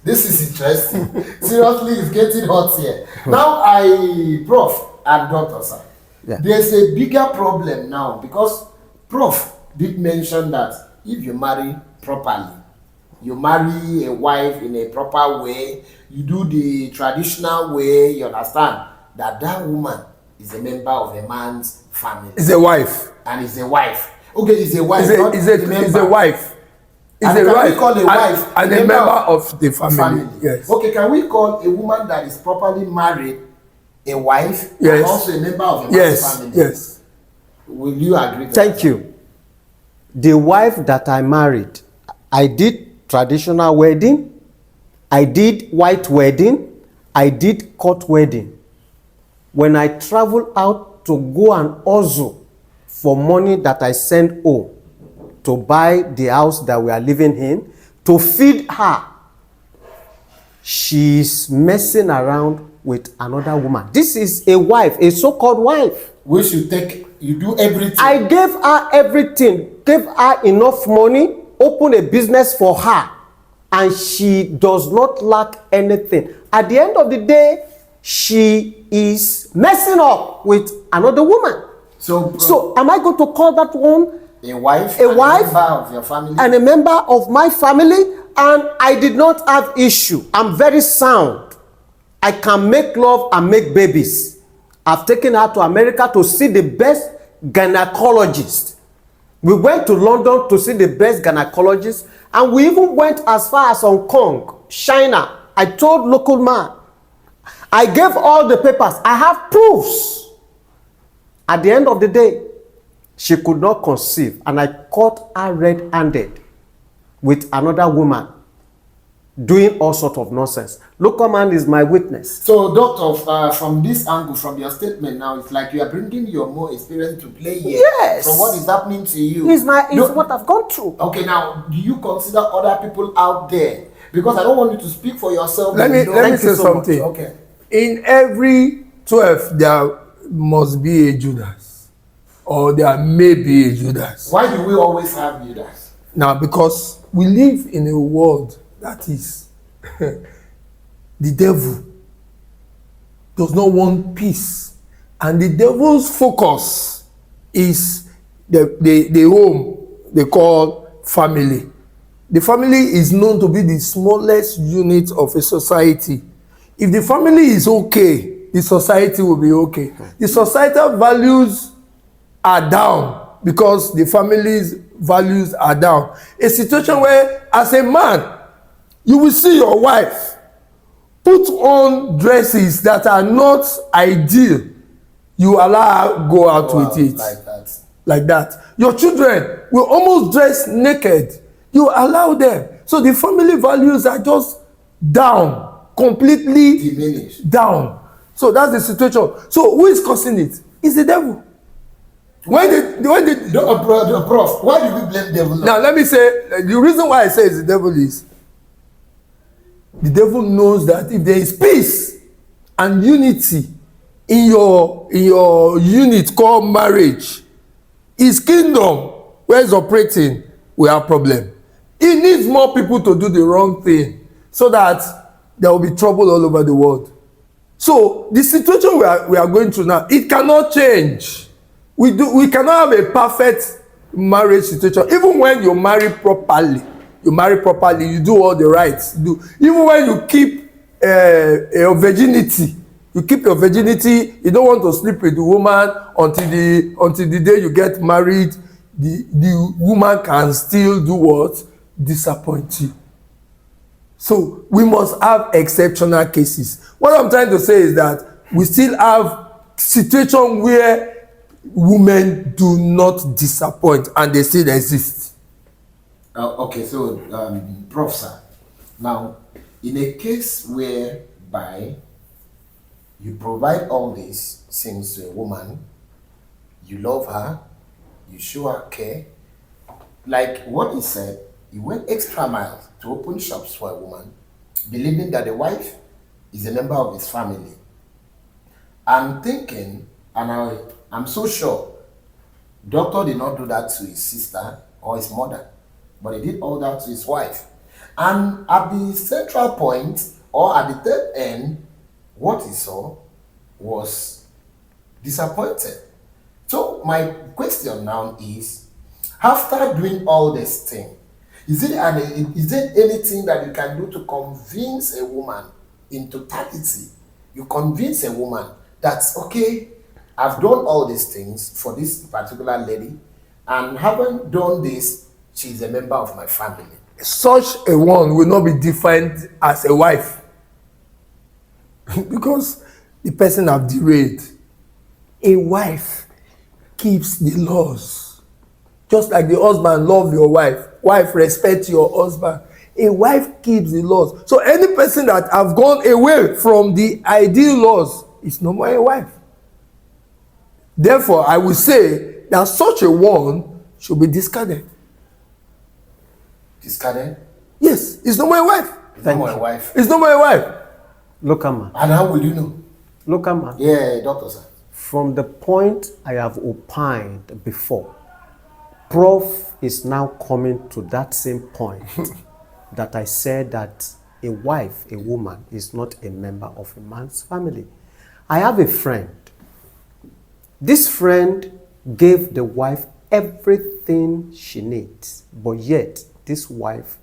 This is interesting. Seriously, it's getting hot here. Now, Prof and Doctor, sir, there's a bigger problem now because Prof did mention that if you marry properly, you marry a wife in a proper way, you do the traditional way, you understand that that woman is a member of a man's family. Is a wife. And is a wife. Okay, is a wife. Is a wife. Is a can wife. We call a wife and a member of the family. Yes. Okay, can we call a woman that is properly married a wife? Yes. And also a member of a man's family? Yes. Will you agree? Thank you. The wife that I married, I did traditional wedding, I did white wedding, I did court wedding. When I travel out to go and hustle for money that I send home to buy the house that we are living in, to feed her, she's messing around with another woman. This is a wife, a so-called wife. Which you do everything. I gave her everything, gave her enough money, open a business for her, and she does not lack anything. At the end of the day, she is messing up with another woman. So am I going to call that one a wife, a wife, member of your family, and a member of my family? And I did not have issue. I'm very sound. I can make love and make babies. I've taken her to America to see the best gynecologist. We went to London to see the best gynecologist, and we even went as far as Hong Kong, China. I told local man, I gave all the papers. I have proofs. At the end of the day, she could not conceive, and I caught her red-handed with another woman doing all sorts of nonsense. Local man is my witness. So, Doctor, from this angle, from your statement now, it's like you are bringing your more experience to play here. Yes. From what is happening to you. It's what I've gone through. Okay, now, do you consider other people out there? Because I don't want you to speak for yourself. Let me say something. Okay. In every 12, there must be a Judas, or there may be a Judas. Why do we always have Judas? Now, because we live in a world that is the devil does not want peace, and the devil's focus is the home they call family. The family is known to be the smallest unit of a society. If the family is okay, the society will be okay. The societal values are down because the family's values are down. A situation where, as a man, you will see your wife put on dresses that are not ideal. You allow her go out with it. Like that. Your children will almost dress naked. You allow them. So the family values are just down. Completely diminished. Down. So that's the situation. So who is causing it? It's the devil. Prof, why do we blame devil? Now let me say, the reason why I say it's the devil is, the devil knows that if there is peace and unity in your unit called marriage, his kingdom, where it's operating, we have problem. He needs more people to do the wrong thing so that there will be trouble all over the world. So the situation we are going through now, it cannot change. We cannot have a perfect marriage situation. Even when you marry properly, you do all the rights. Even when you keep your virginity, you don't want to sleep with the woman until the day you get married. The woman can still do what? Disappoint you. So we must have exceptional cases. What I'm trying to say is that we still have situations where women do not disappoint and they still exist. Okay, so Prof, sir, now in a case whereby you provide all these things to a woman, you love her, you show her care, like what he said, he went extra miles to open shops for a woman, believing that the wife is a member of his family. I'm thinking, and I'm so sure, Doctor did not do that to his sister or his mother, but he did all that to his wife. And at the central point, or at the third end, what he saw was disappointed. So my question now is, after doing all this thing, is there anything that you can do to convince a woman in totality? You convince a woman that, okay, I've done all these things for this particular lady, and haven't done this, she's a member of my family. Such a one will not be defined as a wife because the person have derailed. A wife keeps the laws, just like the husband love your wife. Wife, respect your husband. A wife keeps the laws. So any person that have gone away from the ideal laws is no more a wife. Therefore, I will say that such a one should be discarded. Discarded? Yes, it's no more a wife. It's not my wife. It's no more a wife. Look, man. And how will you know? Look, man. Yeah, doctor, sir. From the point I have opined before, Prof is now coming to that same point that I said that a wife, a woman, is not a member of a man's family. I have a friend. This friend gave the wife everything she needs, but yet this wife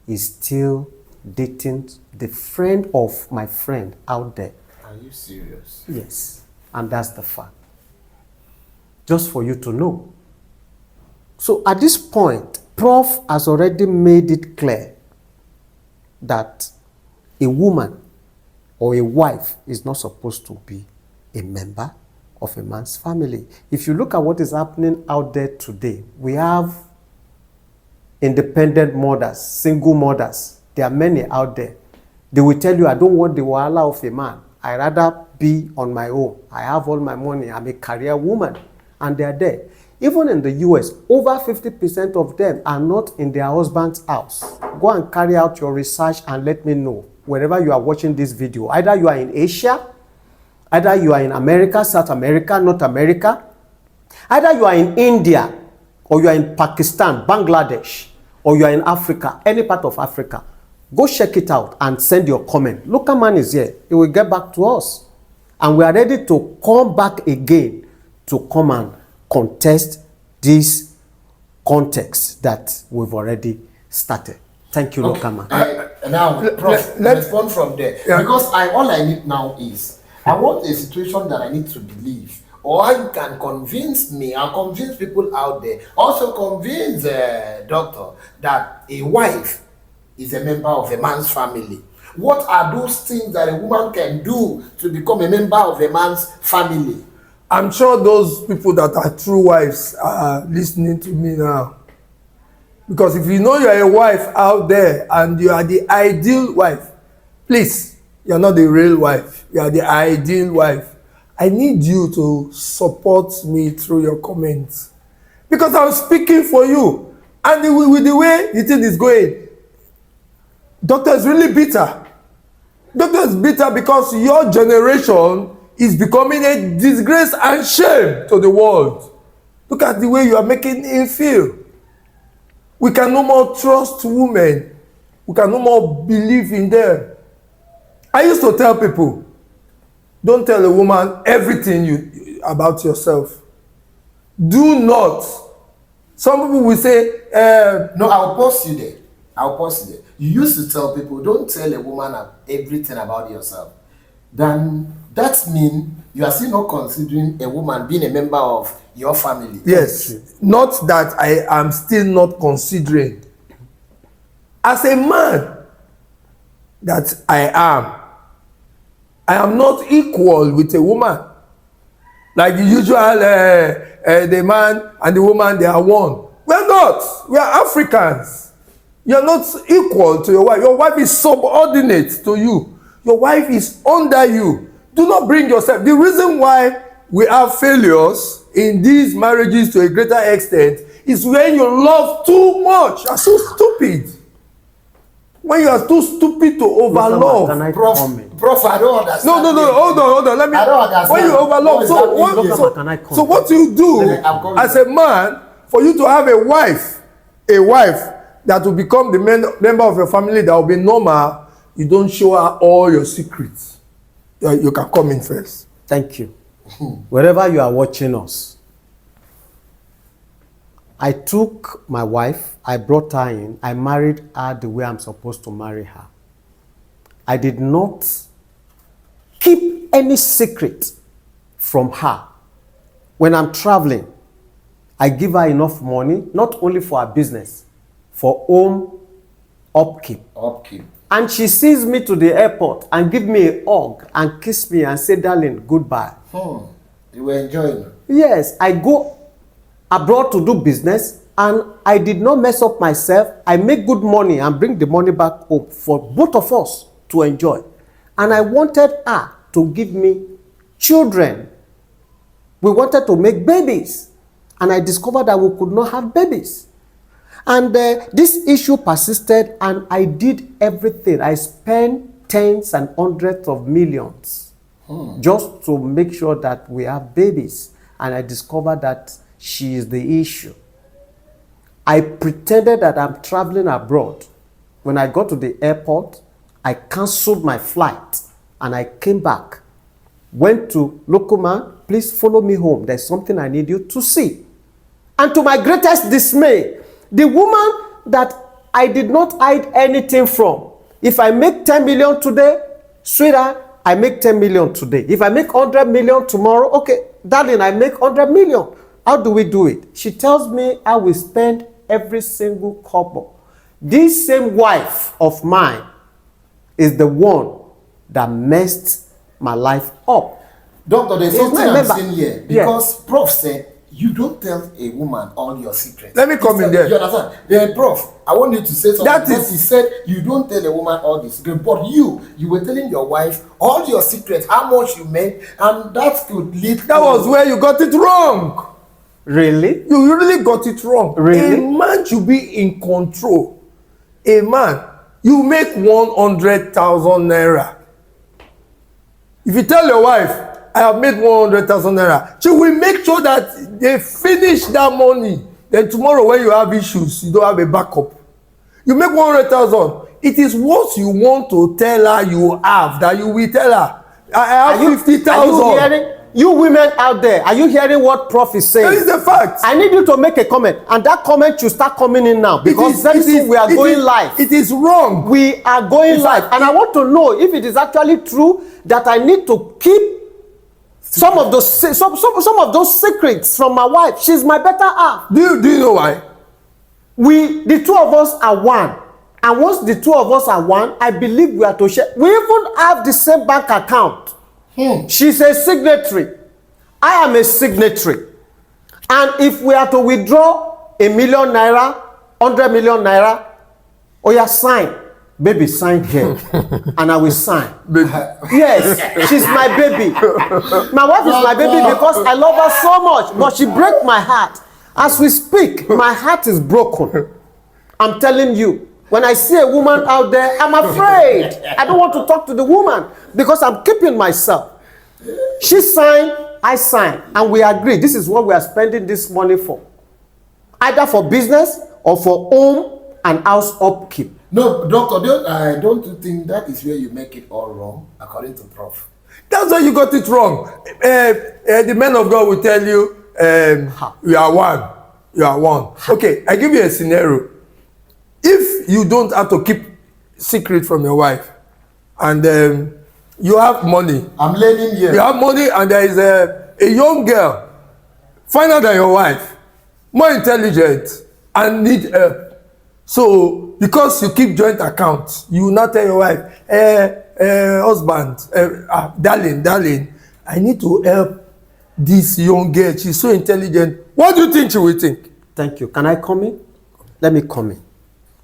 is still dating the friend of my friend out there. Are you serious? Yes, and that's the fact. Just for you to know. So at this point, Prof has already made it clear that a woman or a wife is not supposed to be a member of a man's family. If you look at what is happening out there today, we have independent mothers, single mothers. There are many out there. They will tell you, I don't want the wahala of a man. I rather be on my own. I have all my money. I'm a career woman. And they are there. Even in the US, over 50% of them are not in their husband's house. Go and carry out your research and let me know wherever you are watching this video. Either you are in Asia, either you are in America, South America, North America, either you are in India, or you are in Pakistan, Bangladesh, or you are in Africa, any part of Africa. Go check it out and send your comment. Local man is here. He will get back to us. And we are ready to come back again to come and contest this context that we've already started. Thank you, Local man. Now, Prof, respond from there. Yeah. Because all I need now is, I want a situation that I need to believe. Or you can convince me, I'll convince people out there. Also convince doctor that a wife is a member of a man's family. What are those things that a woman can do to become a member of a man's family? I'm sure those people that are true wives are listening to me now. Because if you know you're a wife out there and you are the ideal wife, please, you're not the real wife. You are the ideal wife. I need you to support me through your comments. Because I'm speaking for you. And with the way the thing is going, doctor is really bitter. Doctor is bitter because your generation is becoming a disgrace and shame to the world. Look at the way you are making him feel. We can no more trust women. We can no more believe in them. I used to tell people, don't tell a woman everything about yourself. Do not. Some people will say, no, I'll pause you there. You used to tell people, don't tell a woman everything about yourself. Then that means you are still not considering a woman being a member of your family. Yes, not that I am still not considering. As a man that I am not equal with a woman. Like the usual, the man and the woman, they are one. We're not. We are Africans. You're not equal to your wife. Your wife is subordinate to you. Your wife is under you. Do not bring yourself. The reason why we have failures in these marriages to a greater extent is when you love too much. You're so stupid. When you are too stupid to overlove. Can I Prof, I don't understand. No, hold on. Let me. I don't understand. When you overlove, so what you do as a man, for you to have a wife that will become the member of your family that will be normal, you don't show her all your secrets. You can come in first. Thank you. Wherever you are watching us, I took my wife, I brought her in, I married her the way I'm supposed to marry her. I did not keep any secret from her. When I'm traveling, I give her enough money, not only for her business, for home upkeep. Upkeep. And she sees me to the airport and give me a hug and kiss me and say, darling, goodbye. You were enjoying it. Yes, I go abroad to do business and I did not mess up myself. I make good money and bring the money back home for both of us to enjoy. And I wanted her to give me children. We wanted to make babies. And I discovered that we could not have babies. And this issue persisted and I did everything. I spent tens and hundreds of millions just to make sure that we have babies. And I discovered that she is the issue. I pretended that I'm traveling abroad. When I got to the airport, I canceled my flight and I came back. Went to local man, please follow me home. There's something I need you to see. And to my greatest dismay, the woman that I did not hide anything from, if I make 10 million today, sweetheart, I make 10 million today. If I make 100 million tomorrow, okay, darling, I make 100 million. How do we do it? She tells me I will spend every single kobo. This same wife of mine is the one that messed my life up. Doctor, there's It's something not- I'm remember- saying here. Yeah. Because Prof said, you don't tell a woman all your secrets. Let me come He in said- there. You understand? Then, Prof, I want you to say something. That because is- he said, you don't tell a woman all the secrets. But you were telling your wife all your secrets, how much you make, and that could lead That was where you got it wrong. Really? You really got it wrong. Really? A man should be in control. A man, you make 100,000 naira. If you tell your wife, I have made 100,000 naira, she will make sure that they finish that money. Then tomorrow when you have issues, you don't have a backup. You make 100,000. It is what you want to tell her you have that you will tell her. I have Are you 50,000. hearing? You women out there, are you hearing what Prof is saying? That is the fact. I need you to make a comment, and that comment should start coming in now because very soon we are going live. It is wrong. We are going In live, fact, and I want to know if it is actually true that I need to keep some of those secrets from my wife. She's my better half. Do you know why? The two of us are one, and once the two of us are one, I believe we are to share. We even have the same bank account. She's a signatory. I am a signatory. And if we are to withdraw 1 million naira, 100 million naira, oh yeah, sign. Baby, sign here. And I will sign. Yes, she's my baby. My wife is my baby because I love her so much. But she breaks my heart. As we speak, my heart is broken. I'm telling you. When I see a woman out there, I'm afraid. I don't want to talk to the woman because I'm keeping myself. She signed, I signed, and we agree. This is what we are spending this money for. Either for business or for home and house upkeep. No, doctor, don't you think that is where you make it all wrong, according to Prof? That's why you got it wrong. The men of God will tell you, you are one. You are one. Okay, I give you a scenario. If you don't have to keep secret from your wife, and you have money, I'm learning here. you have money, and there is a young girl, finer than your wife, more intelligent, and need help. So, because you keep joint accounts, you will not tell your wife, husband, darling, I need to help this young girl. She's so intelligent. What do you think she will think? Thank you. Can I come in? Let me come in.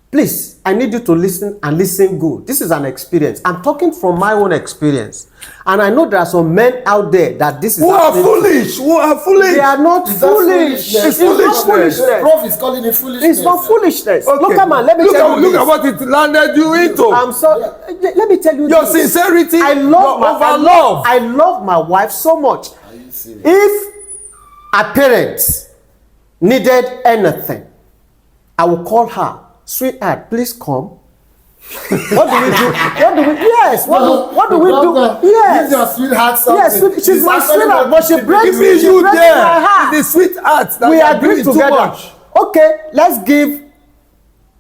Please, I need you to listen and listen good. This is an experience. I'm talking from my own experience. And I know there are some men out there that this is Who are happening to. foolish? Who are foolish? They are not Is that foolish. foolishness? It's not Foolishness. foolishness. Prof is calling it foolishness. It's not foolishness. Okay. Look at man, let me tell you Look this. at what it landed you into. I'm sorry. Let me tell you Your this. sincerity, I love your my overlove. I love my wife so much. Are you serious? If her parents needed anything, I will call her sweetheart, please come. What do we do? What do we? Yes. What do we do? Yes. This is your sweetheart something. Yes, she's my sweetheart, but she breaks Give me you my there. heart. It's the sweetheart that We are agree doing too together. much. Okay, let's give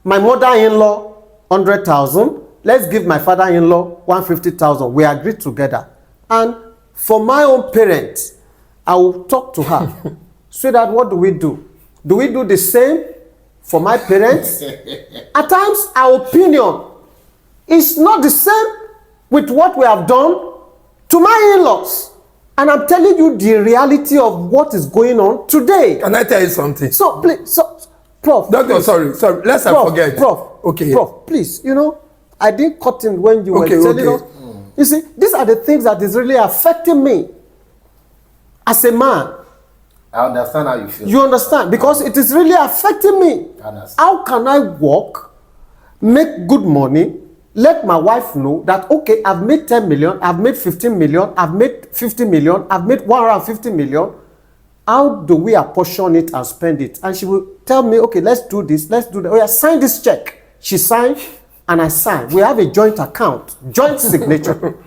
my mother-in-law 100,000. Let's give my father-in-law 150,000. We agree together. And for my own parents, I will talk to her. Sweetheart, what do we do? Do we do the same for my parents? At times, our opinion is not the same with what we have done to my in-laws. And I'm telling you the reality of what is going on today. Can I tell you something? So please, Prof. Doctor, please. sorry, let's not forget. Prof. Okay. Prof, please, I didn't cut in when you were telling us. You see, these are the things that is really affecting me as a man. I understand how you feel. You understand? Because it is really affecting me. I understand. How can I work, make good money, let my wife know that, okay, I've made 10 million, I've made 15 million, I've made 50 million, I've made 150 million. How do we apportion it and spend it? And she will tell me, okay, let's do this, let's do that. Oh yeah, sign this check. She signed and I signed. We have a joint account, joint signature.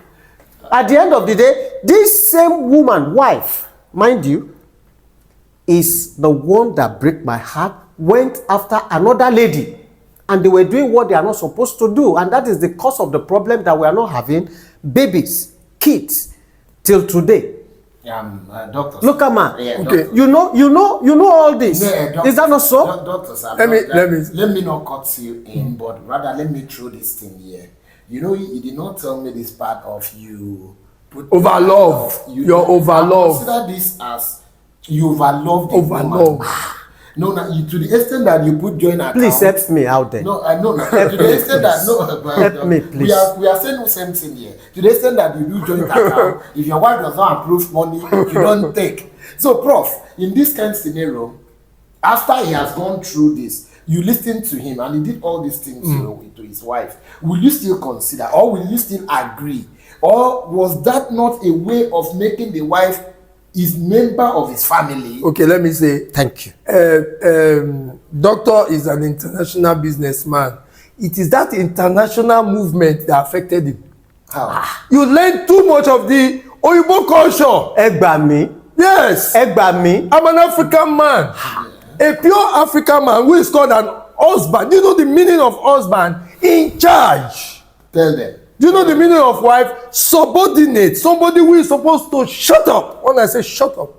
At the end of the day, this same woman, wife, mind you, is the one that broke my heart, went after another lady, and they were doing what they are not supposed to do, and that is the cause of the problem that we are not having babies, kids, till today. Doctor. Look at man. Yeah, Okay. doctor. You know all this. Yeah, doctor, Is that not so? Doctor, sir, Let me- not cut you in, but rather let me throw this thing here. You did not tell me this part of you. Overlove. You're overlove. Consider this as you overlove the Overlove. woman. No, to the extent that you put joint account. Please help me out there. No, I know. To the extent that Help me, please. We are saying the same thing here. To the extent that you do joint account, if your wife does not approve money, you don't take. So, Prof, in this kind of scenario, after he has gone through this, you listen to him and he did all these things to his wife. Will you still consider, or will you still agree, or was that not a way of making the wife his member of his family? Okay, let me say, Thank you. Doctor is an international businessman. It is that international movement that affected him. How? You learn too much of the Oyibo culture. Ẹ gbà mí. Yes. Ẹ gbà mí. I'm an African man. A pure African man who is called an husband. Do you know the meaning of husband? In charge. Tell them. Do you know the meaning of wife? Subordinate. Somebody who is supposed to shut up. When I say shut up,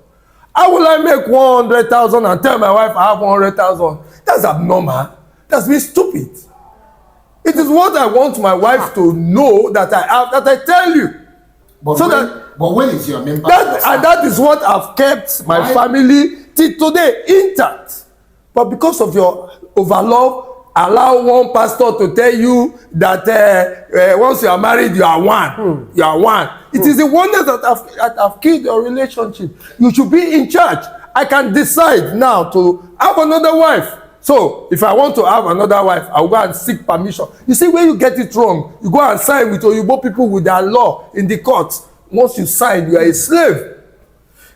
how will I make 100,000 and tell my wife I have 100,000? That's abnormal. That's being stupid. It is what I want my wife to know that I have, that I tell you. But So but when is your member? And that is what I've kept my Why? family till today intact. But because of your overlove, allow one pastor to tell you that once you are married, you are one. You are one. It is the oneness that have killed your relationship. You should be in charge. I can decide now to have another wife. So if I want to have another wife, I will go and seek permission. You see, when you get it wrong, you go and sign with Oyibo people with their law in the courts. Once you sign, you are a slave.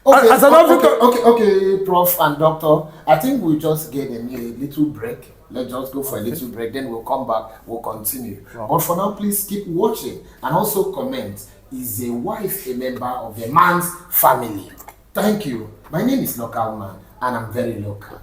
Okay, As an African, okay, Prof and Doctor, I think we'll just get a little break. Let's just go for a little break, then we'll come back, we'll continue. But for now, please keep watching and also comment. Is a wife a member of a man's family? Thank you. My name is Local Man and I'm very local.